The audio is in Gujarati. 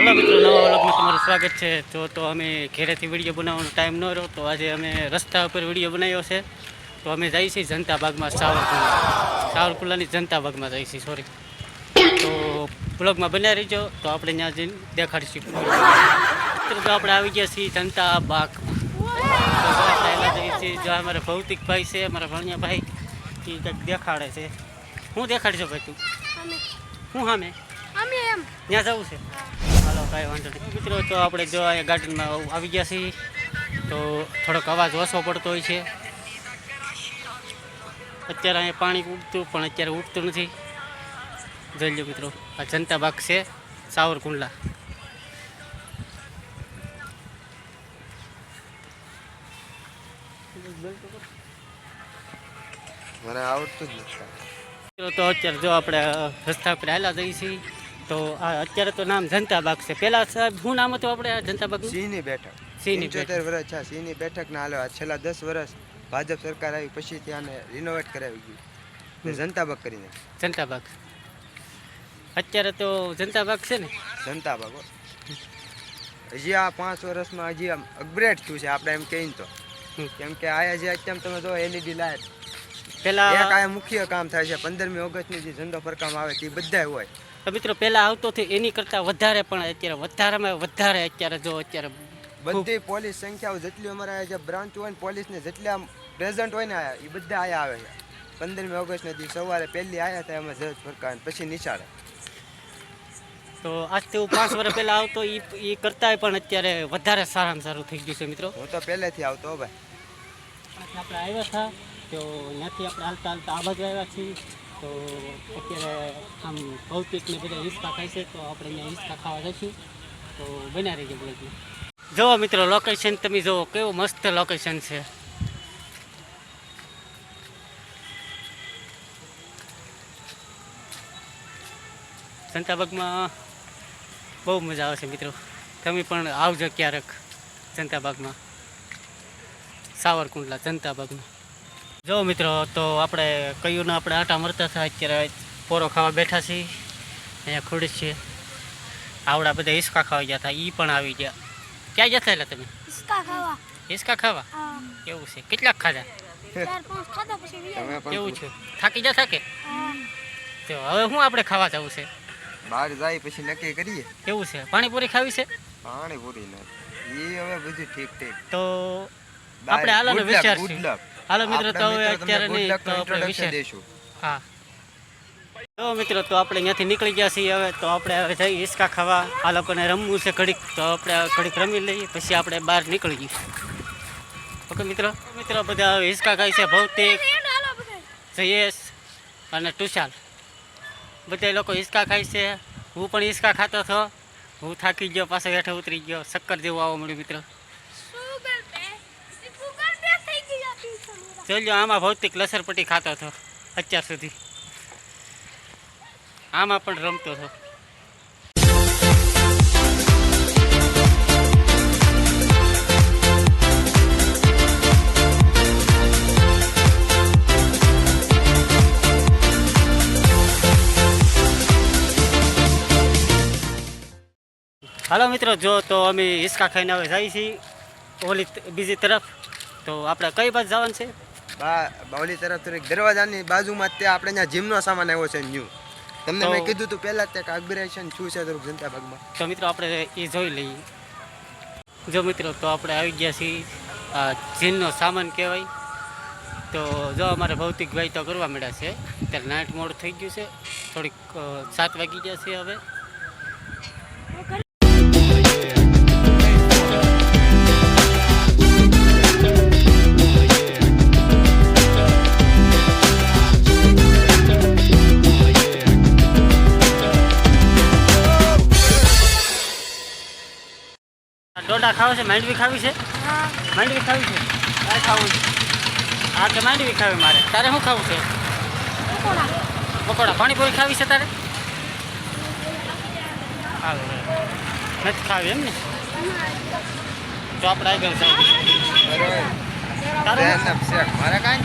હાલો મિત્રો, નવા વ્લોગમાં તમારું સ્વાગત છે. તો અમે ઘેરેથી વિડીયો બનાવવાનો ટાઈમ ન રહ્યો, તો આજે અમે રસ્તા ઉપર વિડીયો બનાવ્યો છે. તો અમે જઈએ છીએ જનતા બાગમાં, સાવરકુંડલાની જનતા બાગમાં જઈએ છીએ, સોરી. તો વ્લોગમાં બનાવી રહીજો, તો આપણે ત્યાં જઈને દેખાડીશું. મિત્રો, તો આપણે આવી ગયા છીએ જનતા બાગમાં. તો આપણે એલા જઈએ છીએ. જો અમારા ભૌતિક ભાઈ છે, અમારા ભણિયા ભાઈ, એ કંઈક દેખાડે છે. શું દેખાડશો ભાઈ તું? શું સામે ત્યાં જવું છે? હાલો, કાંઈ વાંધો નહીં મિત્રો. તો આપણે જો અહીંયા ગાર્ડનમાં આવી ગયા છીએ, તો થોડોક અવાજ ઓછો પડતો હોય છે. અત્યારે અહીંયા પાણી ઉડતું, પણ અત્યારે ઉડતું નથી. જોઈ લો મિત્રો, આ જનતા બાગ છે સાવરકુંડલા. મને આવડતું જ નથી. તો અત્યારે જો આપણે રસ્તા પર હાલા જઈએ છીએ. તો આ અત્યારે તો નામ જનતા બાગ છે. પહેલાં સાહેબ શું નામ હતું આપણે આ જનતા બાગ? સિંહની બેઠક. સિંહની 75 વર્ષ છે સિંહની બેઠક ના હાલો. છેલ્લા 10 વર્ષ ભાજપ સરકાર આવી પછી ત્યાં રિનોવેટ કરાવી ગયું, જનતા બાગ કરીને. જનતા બાગ અત્યારે તો જનતા બાગ છે ને, જનતા બાગ હજી આ 5 વર્ષમાં હજી આમ અપગ્રેડ થયું છે આપણે એમ કહીને તો. કેમ કે આયા જે અત્યારે તમે જો LED લાઇટ પહેલાં એક આયા મુખ્ય કામ થાય છે. 15મી ઓગસ્ટની જે ઝંડો ફરકામ આવે તે બધાય હોય. તો મિત્રો પહેલાં આવતો હતો એની કરતાં વધારે, પણ અત્યારે વધારેમાં વધારે અત્યારે જો અત્યારે બધી પોલીસ સંખ્યાઓ જેટલી અમારા જે બ્રાન્ચ હોય ને પોલીસને જેટલી આમ પ્રેઝન્ટ હોય ને આયા એ બધા આયા આવે છે. 15મી ઓગસ્ટના દિવસે સવારે પહેલી આયા હતા એમાં જજ ફરકાવે પછી નિશાળે. તો આજથી હું 5 વર્ષ પહેલાં આવતો એ કરતાંય પણ અત્યારે વધારે સારામાં સારું થઈ ગયું છે મિત્રો. હું તો પહેલેથી આવતો ભાઈ. આપણે આવ્યા હતા તો ત્યાંથી આપણે હાલતા હાલતા આ બાજુ આવ્યા છીએ. તો અત્યારે આમ ભૌતિકને બધા હિંચકા ખાય છે, તો આપણે અહીંયા હિંચકા ખાવા જઈશું. તો બન્યા રહીજો બ્લોગમાં. જુઓ મિત્રો, લોકેશન તમે જુઓ, કેવું મસ્ત લોકેશન છે. જનતા બાગમાં બહુ મજા આવે છે મિત્રો. તમે પણ આવજો ક્યારેક જનતા બાગમાં, સાવરકુંડલા જનતા બાગમાં. જો મિત્રો, તો આપણે કયું ને આપણે આટા મરતા હતા, અત્યારે પોરો ખાવા બેઠા છીએ. અહીંયા ખુરશ છે. આવડા બધા હિંચકા ખાવા ગયા હતા, એ પણ આવી ગયા. ક્યાં જતા એટલે તમે? હિંચકા ખાવા? એવું છે. કેટલાક ખાધા? એવું છે. થાકી જતા કે? તો હવે શું આપણે ખાવા જવું છે? બહાર જાય પછી નક્કી કરીએ. એવું છે. પાણીપુરી ખાવી છે? પાણીપુરી ને એ હવે બધું ઠીક. તો આપણે હાલો વિચારશું. હાલો મિત્રો, તો હવે અત્યારે નહીં, તો આપણે વિચાર દઈશું. હા તો મિત્રો, તો આપણે અહીંયાથી નીકળી ગયા છીએ. હવે તો આપણે હવે જઈએ હિંચકા ખાવા. આ લોકોને રમવું છે ઘડીક, તો આપણે ઘડીક રમી લઈએ, પછી આપણે બહાર નીકળી જઈએ. ઓકે મિત્રો. બધા હિંચકા ખાય છે. ભૌતિક, જયેશ અને ટુશાલ બધા લોકો હિંચકા ખાય છે. હું પણ હિંચકા ખાતો હતો. હું થાકી ગયો, પાછો હેઠે ઉતરી ગયો, ચક્કર જેવું આવવા મળ્યું મિત્રો. જોઈ લો, આમાં ભૌતિક લસરપટ્ટી ખાતો હતો અત્યાર સુધી. આમાં પણ રમતો હતો. હાલો મિત્રો, જો તો અમે હિંચકા ખાઈને હવે જઈએ છીએ ઓલી બીજી તરફ. તો આપણે કઈ બાજુ જવાનું છે? બાવલી તરફ દરવાજાની બાજુમાં જ ત્યાં આપણે ત્યાં જીમનો સામાન આવ્યો છે ન્યૂ. તમને મેં કીધું તું પહેલા જ ત્યાં અપગ્રેડેશન શું છે થોડુંક જનતા બાગમાં. તો મિત્રો આપણે એ જોઈ લઈએ. જો મિત્રો, તો આપણે આવી ગયા છીએ આ જીમનો સામાન કહેવાય. તો જો અમારે ભૌતિક ભાઈ તો કરવા મળ્યા છે. અત્યારે નાઇટ મોડ થઈ ગયું છે, થોડીક 7 વાગી ગયા છે હવે. ડોડા ખાવા છે? માંડવી ખાવી છે? માંડવી ખાવી છે? તારે ખાવું છે? હા, કે માંડવી ખાવી મારે. તારે શું ખાવું છે? પકોડા. પાણીપુરી ખાવી છે તારે? હા, નથી ખાવી એમ ને? તો આપણે આગળ જઈએ. મારે કાંઈ